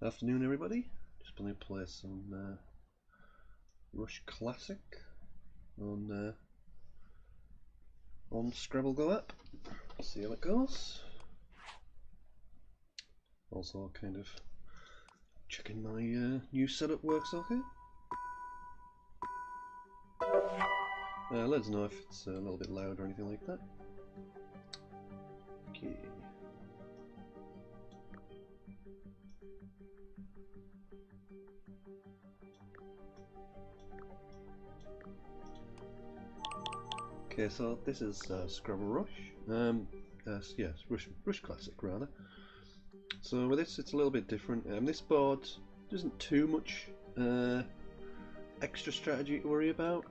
Afternoon, everybody. Just going to play some Rush Classic on Scrabble Go Up. See how it goes. Also, kind of checking my new setup works okay. Let us know if it's a little bit loud or anything like that. Okay. Okay, so this is Scrabble Rush. Yes, Rush Classic rather. So with this, it's a little bit different. This board isn't too much extra strategy to worry about.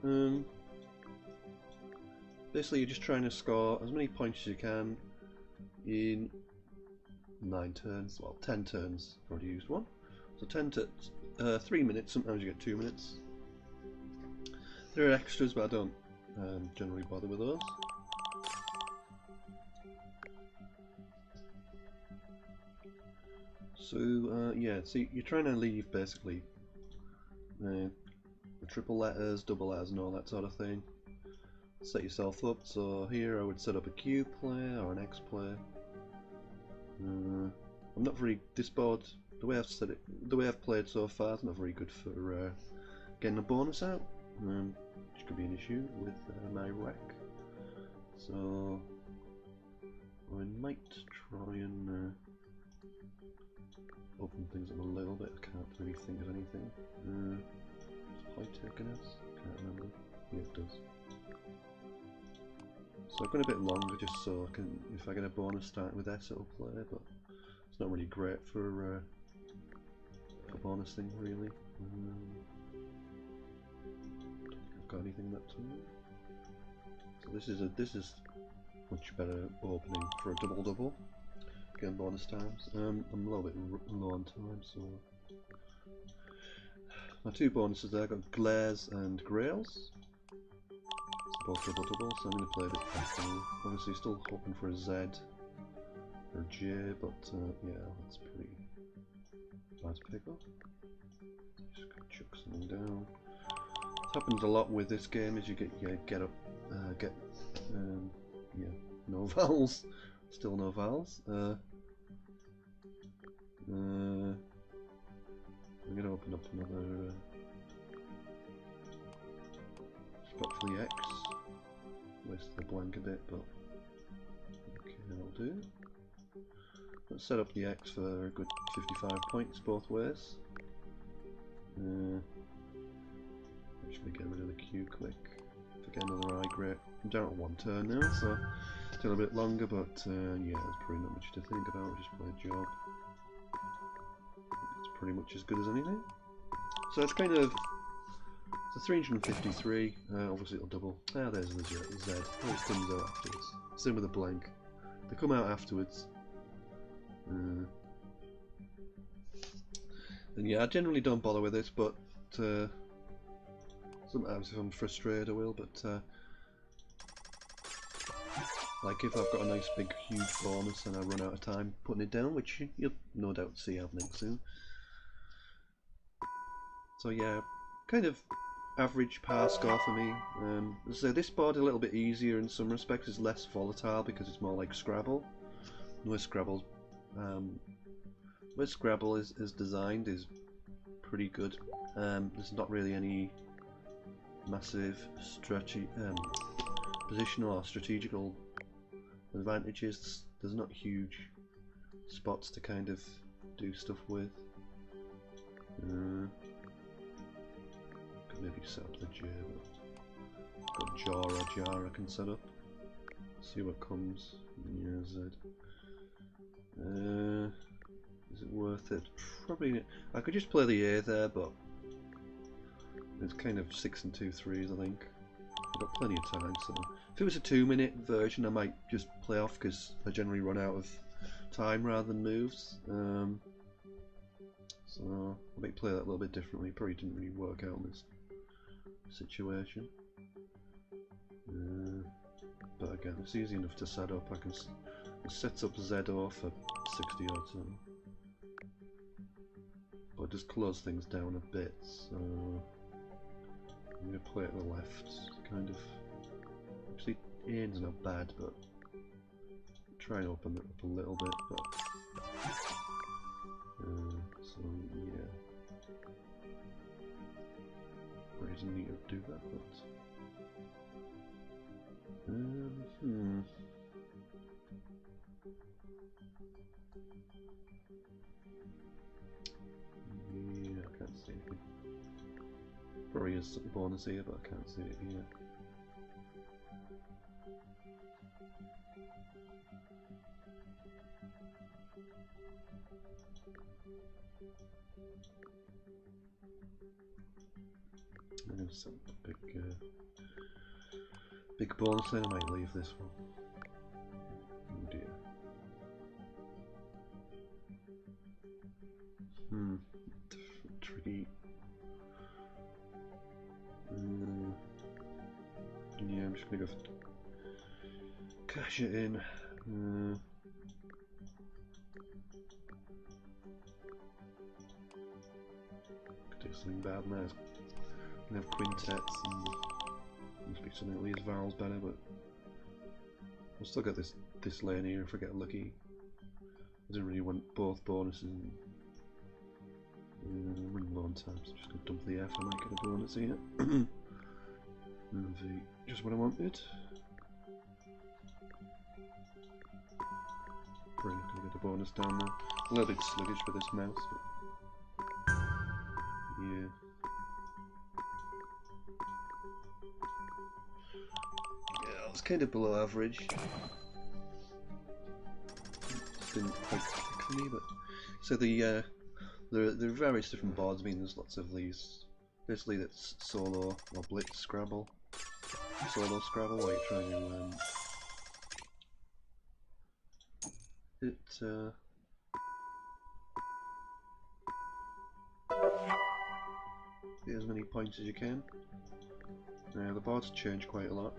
Basically, you're just trying to score as many points as you can in 9 turns. Well, 10 turns. I've already used one. So 3 minutes. Sometimes you get 2 minutes. There are extras, but I don't generally bother with those. So yeah, so you're trying to leave basically the triple letters, double letters and all that sort of thing. Set yourself up. So here I would set up a Q play or an X play. I'm not very, this board, the way I've set it, the way I've played so far is not very good for getting a bonus out, which could be an issue with my rack. So I might try and open things up a little bit. I can't really think of anything. Does high take an S? Can't remember. Yeah, it does. So I've gone a bit longer just so I can, if I get a bonus starting with S, it'll play, but it's not really great for a bonus thing, really. Don't think I've got anything that time. So this is much better opening for a double. Again, bonus times. I'm a little bit low on time, so my 2 bonuses there. I've got glares and grails. Both double, so I'm going to play a bit faster. Obviously still hoping for a Z or a J, but yeah, that's pretty bad to pick up. Just gonna chuck something down. What happens a lot with this game is you get no vowels. Still no vowels. I'm going to open up another spot for the X. Waste the blank a bit, but okay, that'll do. Let's set up the X for a good 55 points both ways. I'm just going to get rid of the Q quick. If I get another I, great. I'm down at 1 turn now, so still a bit longer, but yeah, there's probably not much to think about. Just play a job. It's pretty much as good as anything. So it's kind of. So 353, obviously it'll double. Ah, there's the Z. Oh, it comes out afterwards. Same with the blank. They come out afterwards. And yeah, I generally don't bother with this, but sometimes if I'm frustrated I will, but like if I've got a nice big huge bonus and I run out of time putting it down, which you'll no doubt see happening soon. So yeah, kind of average par score for me. So this board is a little bit easier in some respects. It's less volatile because it's more like Scrabble. The way Scrabble is designed is pretty good. There's not really any massive positional or strategical advantages. There's not huge spots to kind of do stuff with. Maybe set up the J, but got jar or jar I can set up. See what comes. Yeah, Z. Is it worth it? Probably. I could just play the A there, but it's kind of 6 and 2 3s, I think. I've got plenty of time, so if it was a 2-minute version, I might just play off because I generally run out of time rather than moves. So I might play that a little bit differently. Probably didn't really work out in this situation, but again, it's easy enough to set up. I can set up Z off for 60 odd. So just close things down a bit. So I'm going to play it to the left, kind of. Actually, Ian's not bad, but try and open it up a little bit. But so yeah, I didn't need to do that, but yeah, I can't see anything. Probably is something bonus here, but I can't see it here. I'm going to set a big bonus then. I might leave this one. Oh dear. Tricky. Yeah, I'm just going to go cash it in. Could do something bad now. We have quintets and must be something that leaves vowels better, but I'll still get this lane here if I get lucky. I didn't really want both bonuses. I'm running low on time, so I'm just going to dump the F. I might get a bonus here. And V, just what I wanted. Probably not going to get a bonus down there. A little bit sluggish with this mouse, but yeah. Yeah, it's kind of below average. Just didn't quite click for me, but so there are various different boards. I mean, there's lots of these. Basically, that's solo or blitz Scrabble. Solo Scrabble, where you're trying to get as many points as you can. Now the boards change quite a lot.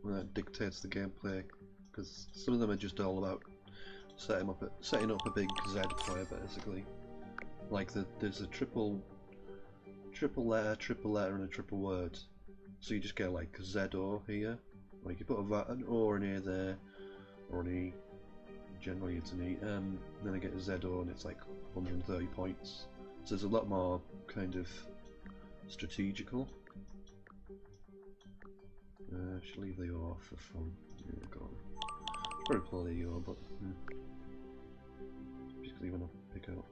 That dictates the gameplay, because some of them are just all about setting up a big Z player, basically. Like there's a triple letter, and a triple word. So you just get like ZO here. Like you put an O or an A there, or an E. Generally it's an E. Then I get a ZO and it's like 130 points. So there's a lot more kind of strategical. I should leave the O off for fun. Yeah, go on. Probably play the O, but just even to pick out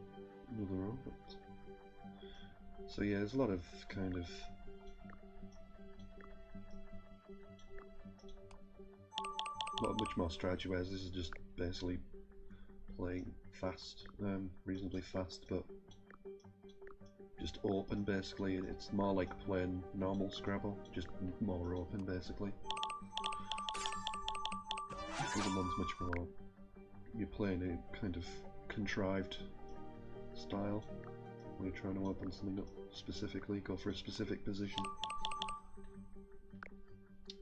another O. But so yeah, there's a lot of kind of much more strategy, whereas this is just basically playing fast, reasonably fast, but just open basically. It's more like playing normal Scrabble, just more open basically. The other one's much more, you're playing a kind of contrived style, where you're trying to open something up specifically, go for a specific position.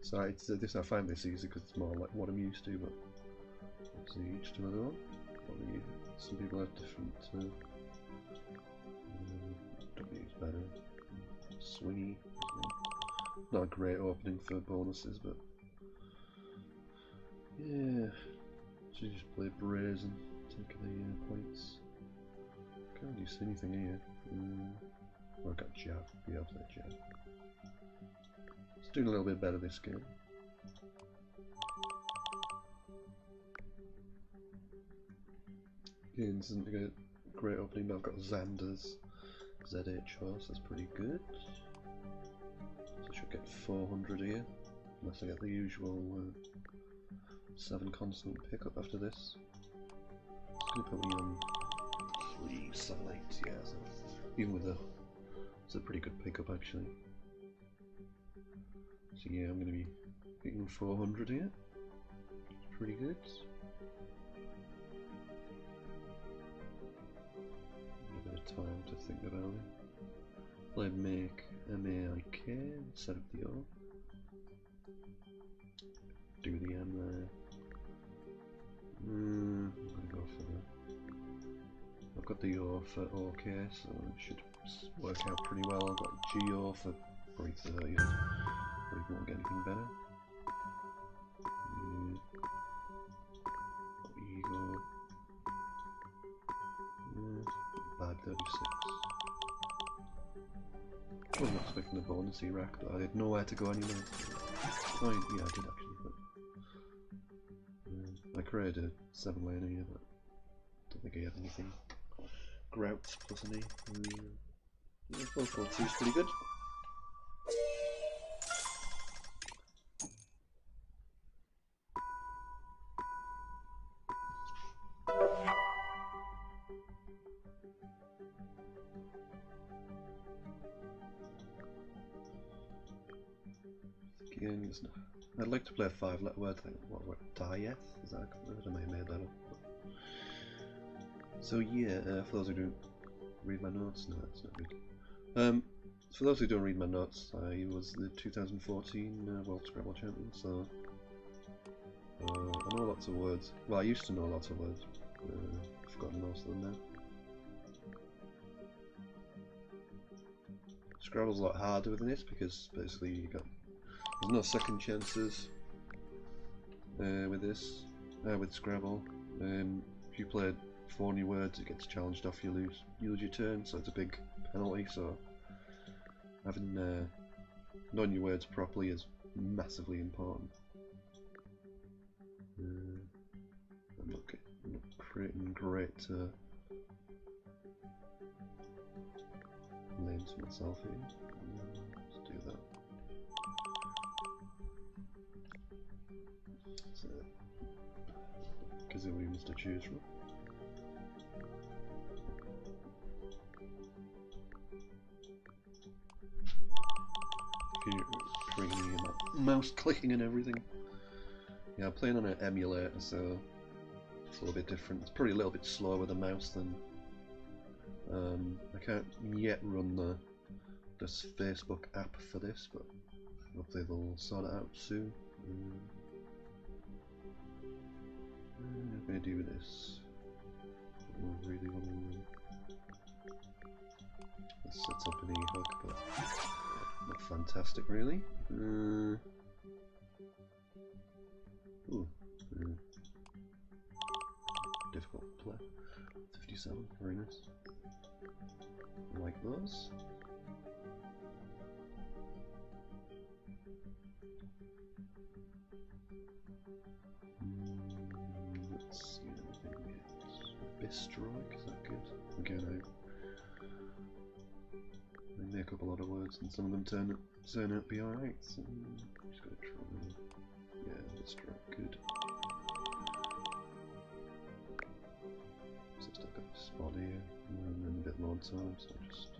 So I find this easy because it's more like what I'm used to, but let's see each to another one. Some people have different W's better. Swingy. Not a great opening for bonuses, but yeah. So you just play Brazen, take the points. Can't really see anything here. I've got Jab. Yeah, I'll play Jab. It's doing a little bit better this game. Again, this isn't a great opening, but I've got Xander's ZH horse, that's pretty good. So I should get 400 here, unless I get the usual 7 consonant pickup after this. It's going to put me on 3, 7, 8, yeah, so even with it's a pretty good pickup actually. So yeah, I'm going to be hitting 400 here, it's pretty good. Time to think about it. Play make M-A-I-K, set up the O. Do the M there. I'm gonna go for the O for OK, so it should work out pretty well. I've got GO for probably 30. Probably won't get anything better. Ego. Bad 36. I wasn't expecting a bonus rack, but I had nowhere to go anyway. Oh, yeah, I did actually, but I created a 7-lane here, but I don't think I have anything. Grouts plus an E. Yeah, 442 is pretty good. Again, I'd like to play a 5-letter word. What Dieth? Is that? I don't know, I made that up. So yeah, for those who don't read my notes, no, that's not good. For those who don't read my notes, I was the 2014 World Scrabble Champion, so I know lots of words. Well, I used to know lots of words. I've forgotten most of them now. Scrabble's a lot harder with this because basically there's no second chances with this, with Scrabble. If you play 4 new words, it gets challenged off, you lose your turn, so it's a big penalty. So having knowing your words properly is massively important. I'm not creating great names for myself here. Let's do that. So, gazillions to choose from. If you're creating mouse clicking and everything. Yeah, I'm playing on an emulator, so it's a little bit different. It's probably a little bit slower with a mouse than. I can't yet run this Facebook app for this, but hopefully they'll sort it out soon. What am I going to do with this? I don't really want to. This sets up an e-hook, but not fantastic, really. Difficult to play. 57, very nice. I like those. Let's see anything yet. Bistrike, is that good? Again, I make up a lot of words and some of them turn out to be alright, so I'm just gonna try. Yeah, Bistrike, good. So I've still got a spot here, and then a bit more time, so I'll just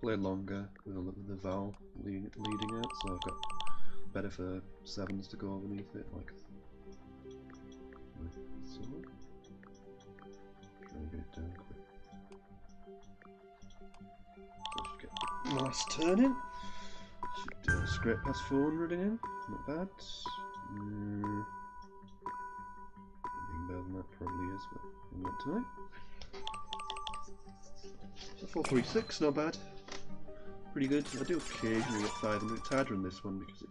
play longer with the vowel leading out, so I've got better for 7s to go underneath it, like so. Try and get it down quick. So I should get the last turn in. Should scrape past 400 again, not bad. Anything better than that probably is, but not tonight. So 436, not bad. Pretty good. I do occasionally get 500. It's harder in this one because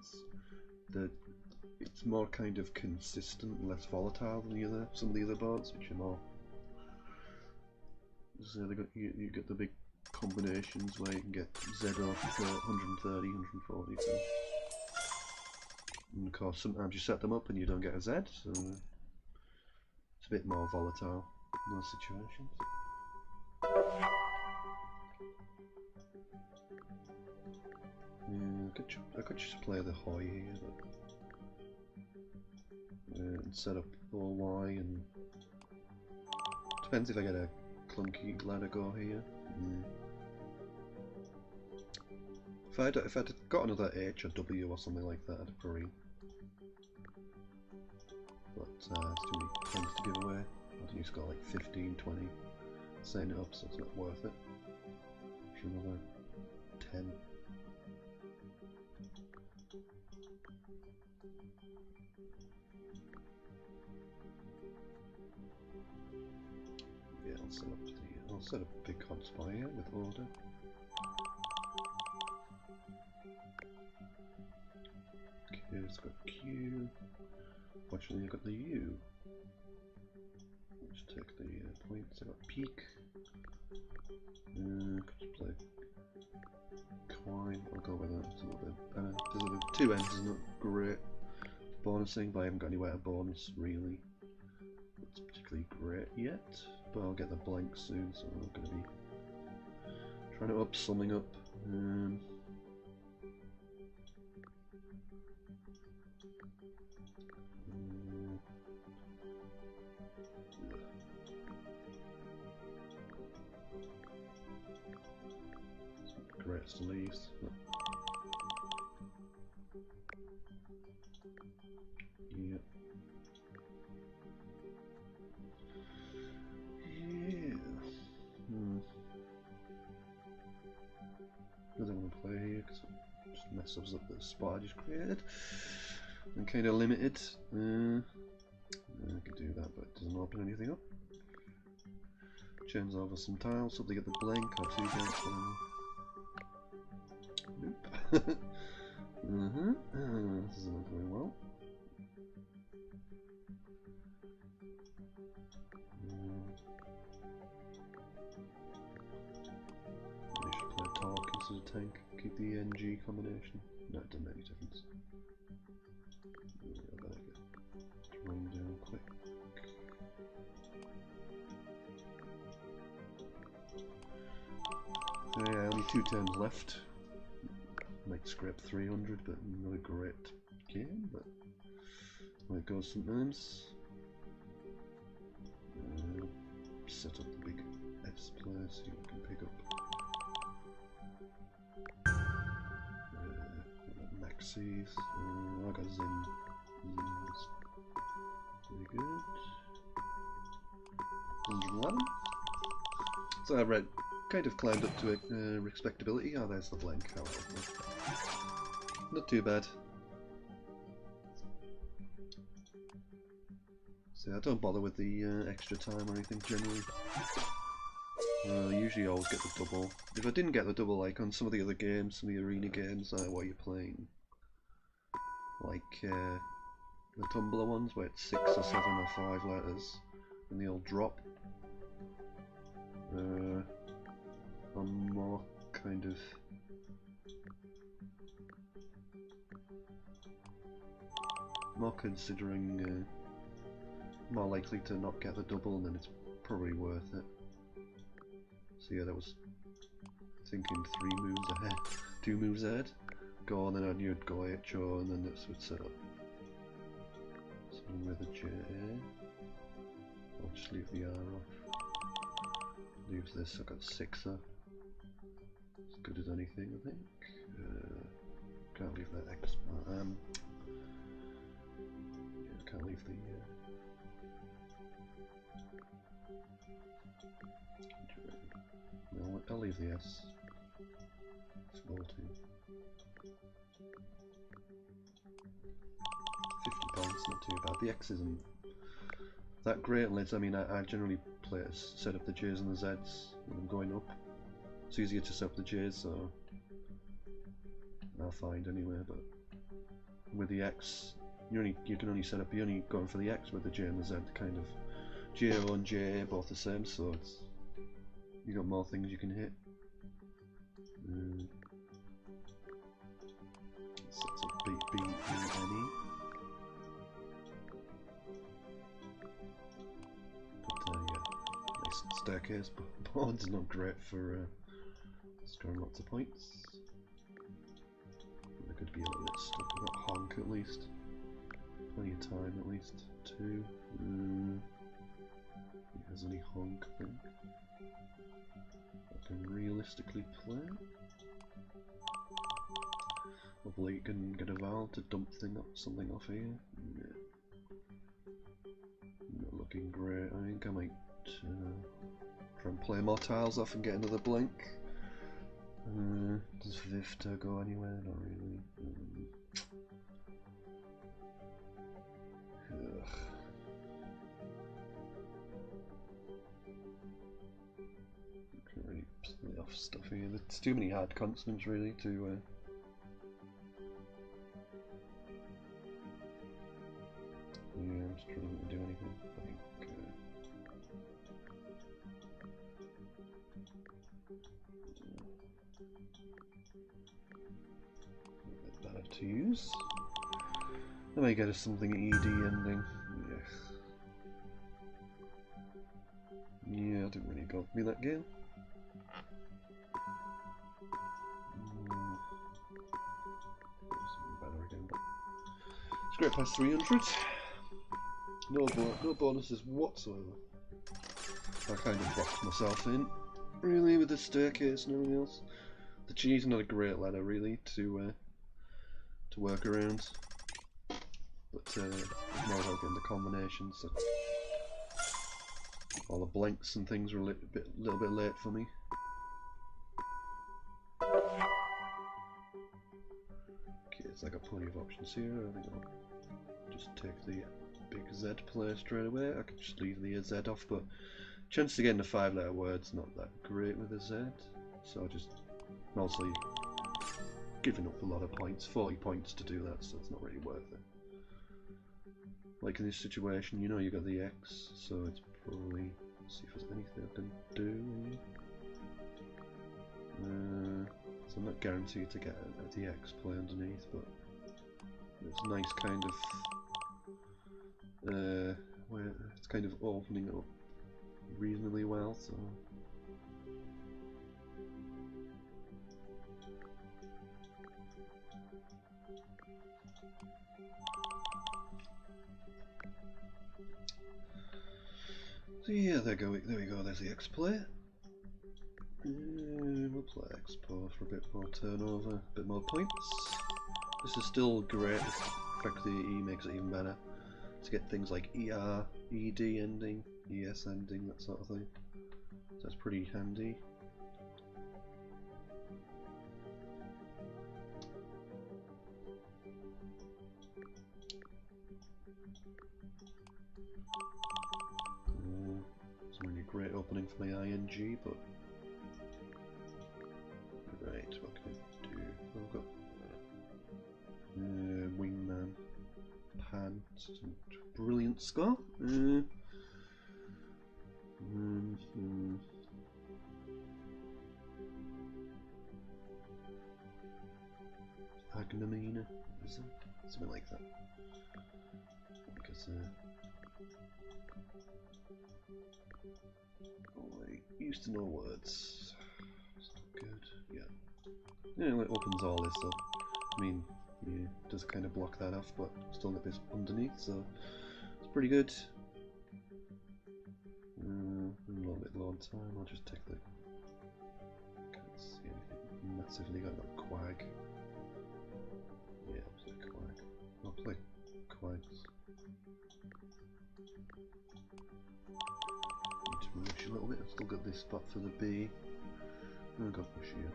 it's more kind of consistent and less volatile than some of the other boards, which are more. So you get the big combinations where you can get Z off 130, 140. So. And of course, sometimes you set them up and you don't get a Z, so it's a bit more volatile in those situations. Yeah, I could just play the Hoi here, but and set up OY, and depends if I get a clunky ladder go here. If I'd got another H or W or something like that, I'd probably. But it's too many points to give away. I'd just got like 15, 20, setting it up, so it's not worth it. For another 10. Yeah, I'll set up the I'll set up a big hotspot here with order. Okay, it's got Q. Fortunately, I've got the U. Let's take the points. I got peak. Could just play coin. I'll go with that. It's a little bit better. Because the 2 ends is not great bonusing, but I haven't got anywhere to bonus really. It's particularly great yet, but I'll get the blank soon, so I'm going to be trying to up something up. Great leaves. Yeah. Yeah. I don't want to play here because it just messes up the spot I just created. I'm kind of limited. I could do that, but it doesn't open anything up. Turns over some tiles, so they get the blank or 2 blanks. Nope. This is not going well. I should play Talk instead of Tank. Keep the NG combination. No, it doesn't make any difference. Yeah, I better get thrown down quick. Yeah, only 2 turns left. Might scrap 300, but not a great game, but well, it goes sometimes. Set up the big S player so you can pick up Maxis. I got Zen. Very good. 111. So I read, kind of climbed up to respectability. Oh, there's the blank. Not too bad. So I don't bother with the extra time or anything generally. Usually I always get the double. If I didn't get the double, like on some of the other games, some of the arena games, what you're playing, like the Tumblr ones where it's 6 or 7 or 5 letters and they all drop, I'm more kind of considering more likely to not get the double, and then it's probably worth it. So yeah, that was thinking 3 moves ahead, 2 moves ahead. Go on, then I knew it'd go HO, and then this would set up. Something with a J. I'll just leave the R off. Leave this. I got 6er. As good as anything, I think. Can't leave that X. Yeah, can't leave the. No, I'll leave the S. Small team. 50 points, not too bad. The X isn't that great unless, I mean, I generally play it, set up the J's and the Z's when I'm going up. It's easier to set up the J's, so I'll find anyway, but with the X, you can only set up, you're only going for the X with the J and the Z, kind of JO and JA both the same, so it's, you got more things you can hit. So it's a B-B-E-N-E. But yeah, nice staircase board's not great for scoring lots of points. There could be a little bit stuck. I've got honk at least. Plenty of time at least. 2. Has any honk, I think. I can realistically play. Hopefully you can get a valve to dump something off here. Yeah. Not looking great. I think I might try and play more tiles off and get another blank. Does Vivta go anywhere? Not really. Ugh. off stuff here. There's too many hard consonants really to. Yeah, I'm struggling to do anything. I think. A bit better to use. I might get us something ED ending. Yeah, I didn't really go for me that game. Something better again, but scrape past 300. No bonuses whatsoever. I kind of boxed myself in, really, with the staircase and everything else. The cheese is not a great ladder, really, to work around. But it's more about getting the combinations. So all the blanks and things were a little bit late for me. Okay, so I got plenty of options here. I think I'll just take the big Z player straight away. I could just leave the Z off, but chance to get into 5-letter words not that great with a Z. So I just mostly giving up a lot of points, 40 points to do that, so it's not really worth it. Like in this situation, you know you got the X, so it's probably, see if there's anything I can do. So I'm not guaranteed to get the X play underneath, but it's nice kind of, where it's kind of opening up reasonably well, so. So yeah, there we go, there's the X play. We'll play Expo for a bit more turnover, a bit more points. This is still great, in fact the E makes it even better. To get things like ER, ED ending, ES ending, that sort of thing. So that's pretty handy. It's not really a great opening for my ING, but right, what can I do? I've got Wingman, Pan, brilliant score. Agnamina, is it? Something like that. Because I used to know words. It's not good. Yeah. Yeah, it opens all this up. I mean, yeah, it does kind of block that off, but still got this underneath, so it's pretty good. I'm a little bit low on time. I'll just take the. Can't see anything massively. Got that quag. Yeah, I'll play quag. I'll play quags. Need to rush a little bit. I've still got this spot for the B. I'll go push here.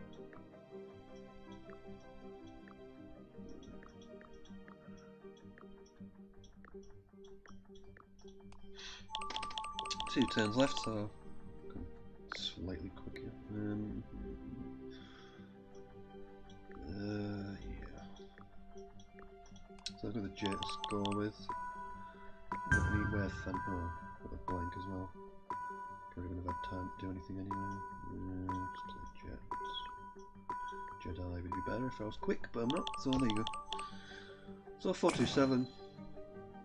Two turns left, so slightly quicker. Yeah. So I've got the J to score with. Don't need where fan. Oh, got the blank as well. Probably wouldn't have had time to do anything anyway. Just play Jet. Jedi would be better if I was quick, but I'm not. So there you go. So 427.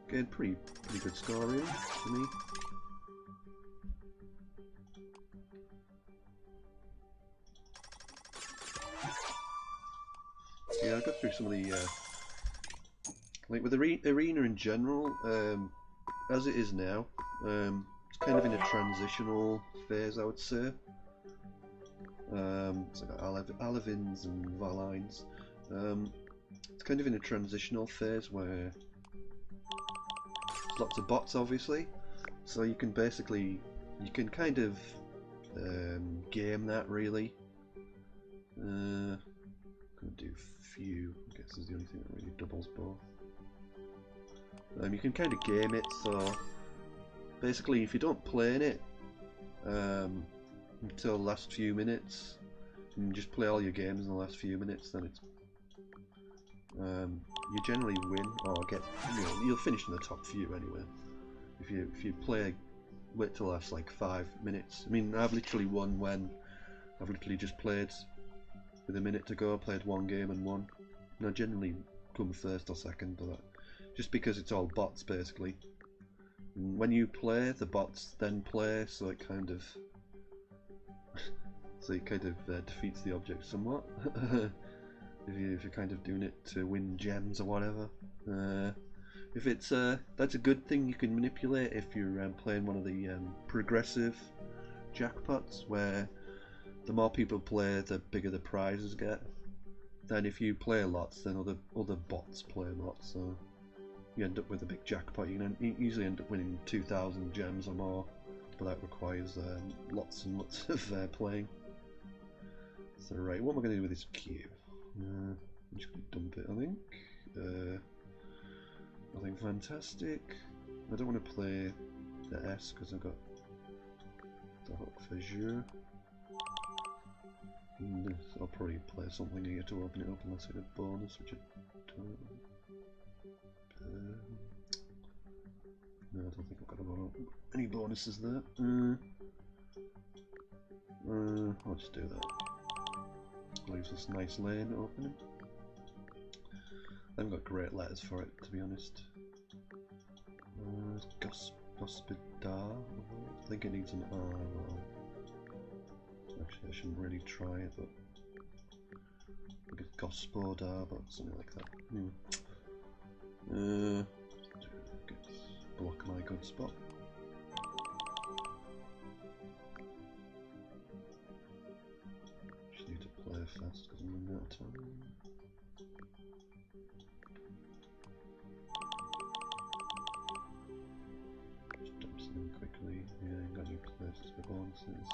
Again, pretty good score really for me. Yeah, I got through some of the like with arena in general, as it is now, it's kind of in a transitional phase, I would say. So I got Alevins and Valines. It's kind of in a transitional phase where there's lots of bots, obviously. So you can basically, kind of game that really. Gonna do few. I guess is the only thing that really doubles both. You can kind of game it, so basically if you don't play in it, until the last few minutes, and just play all your games in the last few minutes, then it's you generally win or get, you'll finish in the top few anyway. If you wait till the last like 5 minutes. I mean, I've literally won when I've literally just played with a minute to go, played one game and won. And I generally come first or second, but just because it's all bots basically. And when you play, the bots then play, so it kind of defeats the object somewhat. if you're kind of doing it to win gems or whatever. If it's that's a good thing you can manipulate if you're playing one of the progressive jackpots, where the more people play, the bigger the prizes get. Then if you play lots, then other bots play lots, so you end up with a big jackpot. You can easily end up winning 2,000 gems or more, but that requires lots and lots of playing. So right, what am I going to do with this cube? I'm just going to dump it, I think. Nothing fantastic. I don't want to play the S because I've got the hook for sure. And I'll probably play something here to open it up unless I get bonus, which I don't. No, I don't think I've got any bonuses there. I'll just do that. Leaves this nice lane opening. I haven't got great letters for it, to be honest. Gospidar. I think it needs an R. Well, actually, I shouldn't really try it, but I think it's Gospodar, but something like that. Block my good spot. Just need to play fast because I'm running out of time. Just dump something quickly. Yeah, ain't got any places for bonuses.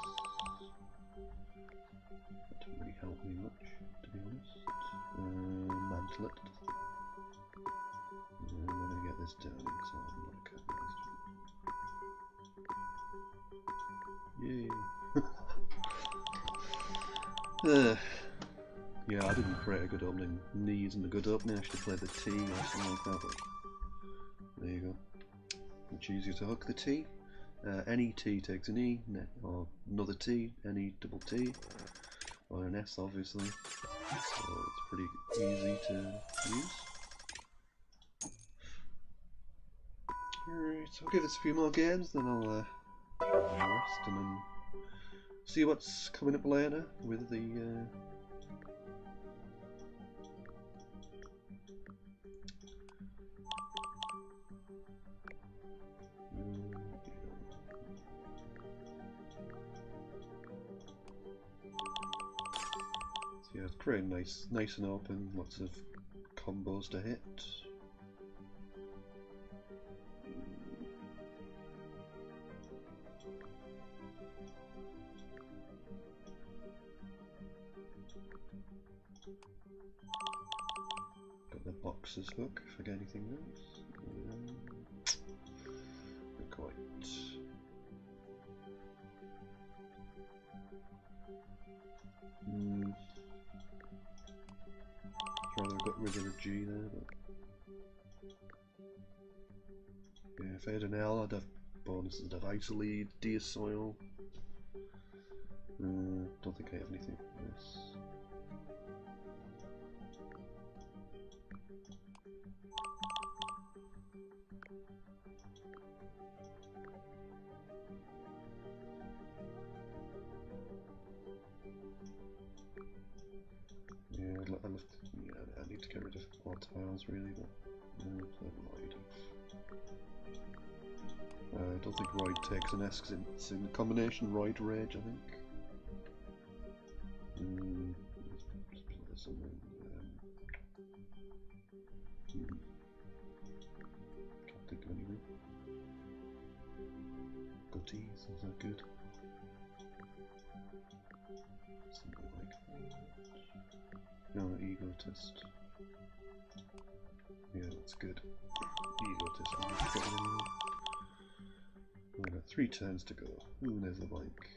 That didn't really help me much, to be honest. Mantlet. I'm gonna get this down so I'm not cutting. Yay! Yeah, I didn't create a good opening. Knee isn't a good opening. I should have played the T or something like that. But there you go. Much easier to hook the T. Any T takes an E, or another T, any double T, or an S obviously. So it's pretty easy to use. Alright, I'll give this a few more games, then I'll rest and then see what's coming up later with the so yeah, it's pretty nice and open, lots of combos to hit. Got the boxes hook, if I get anything else. Not quite. Rather got rid of the G there, but yeah, if I had an L, I'd have bonuses. I'd have Ice Lead, Deer Soil. Don't think I have anything for this. I need to get rid of more tiles really, but I don't think Roid takes an S because it's in combination Roid Rage, I think. Just play something. Can't think of anything. Gutties, is that good? Something like that. No, egotist. Yeah, that's good. Egotist. We've got 3 turns to go. Ooh, there's a blank.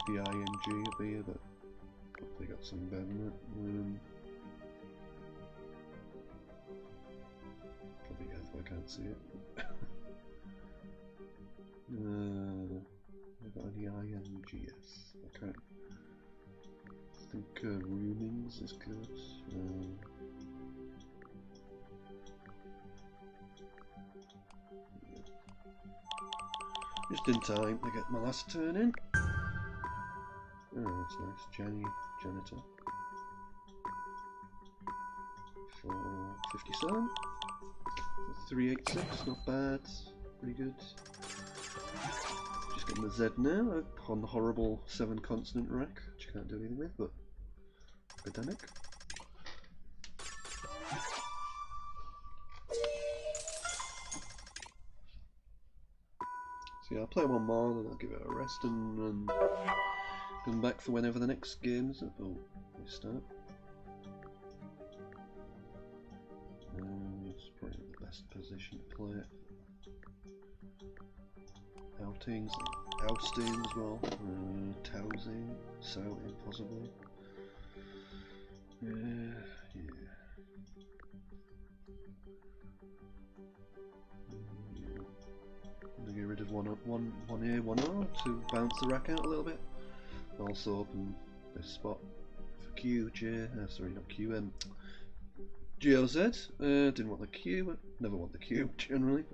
FBING up here, but they got something better than that. Probably F, I can't see it. I've got any INGS. I can't. I think Roomings is good. Just in time to get my last turn in. Oh, that's nice. Janitor. 457. 386, not bad. Pretty good. Just getting the Z now on the horrible 7 consonant rack, which you can't do anything with, but academic. So yeah, I'll play one more, then I'll give it a rest and come back for whenever the next game is up. Oh, we start. It's probably the best position to play it. Outings, ousting as well, tousing, souting possibly. Yeah. I'm gonna get rid of one here, 1 to bounce the rack out a little bit. Also open this spot for Q, J, sorry not Q, GOZ. Didn't want the Q, but never want the Q generally.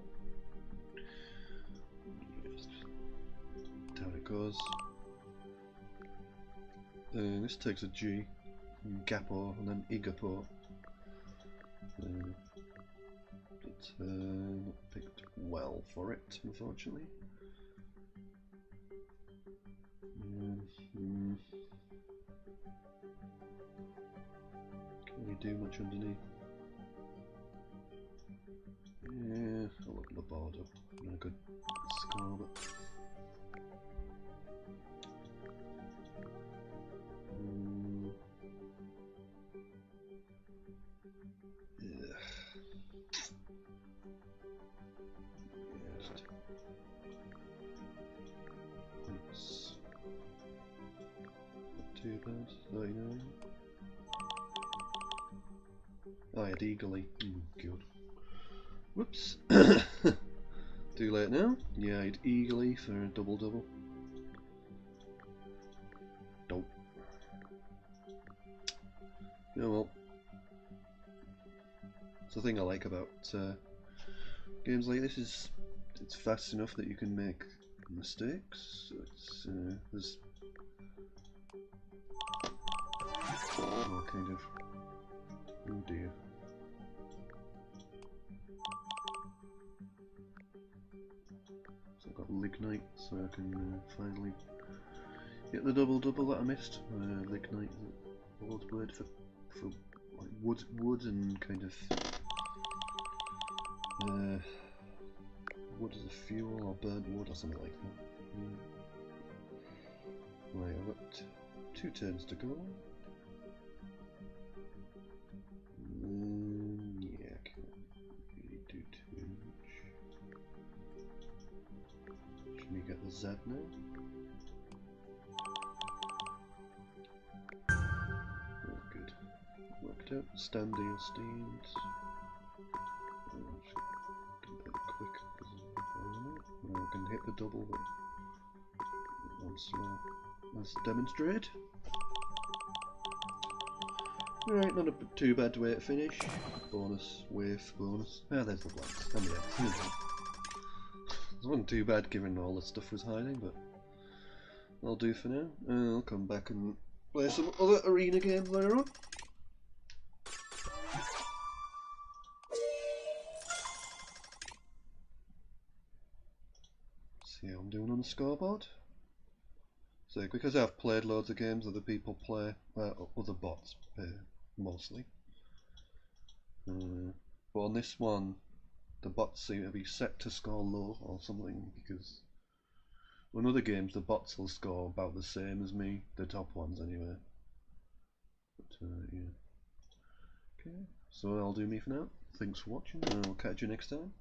That's how it goes. This takes a G, Gapo, and then Igapo. But not picked well for it, unfortunately. Can't really do much underneath. Yeah, I'll open the board up. Not a good score, but yeah. It's not too bad. 39. I had eagerly. Good. Whoops. Too late now. Yeah, I'd eagerly for a double. Dope. Yeah, well. It's the thing I like about games like this is it's fast enough that you can make mistakes. So it's there's more kind of oh dear. So I've got lignite, so I can finally get the double that I missed. Lignite is an old word for like wood and kind of wood as a fuel or burnt wood or something like that. Right, I've got 2 turns to go. Yeah, I can't really do too much. Should we get the Z now? Oh, good. Worked out. Standy or steamed. Quick. Now I can hit the double, but I'm slow. As demonstrated. Right, not too bad way to finish. Bonus, wave, bonus. Ah, there's the blanks. And the X. It wasn't too bad given all the stuff was hiding, but I'll do for now. I'll come back and play some other arena games later on. See how I'm doing on the scoreboard. So because I've played loads of games, other people play, other bots mostly. But on this one, the bots seem to be set to score low or something, because on other games the bots will score about the same as me, the top ones anyway. But yeah. Okay, so that'll do me for now. Thanks for watching, and I'll catch you next time.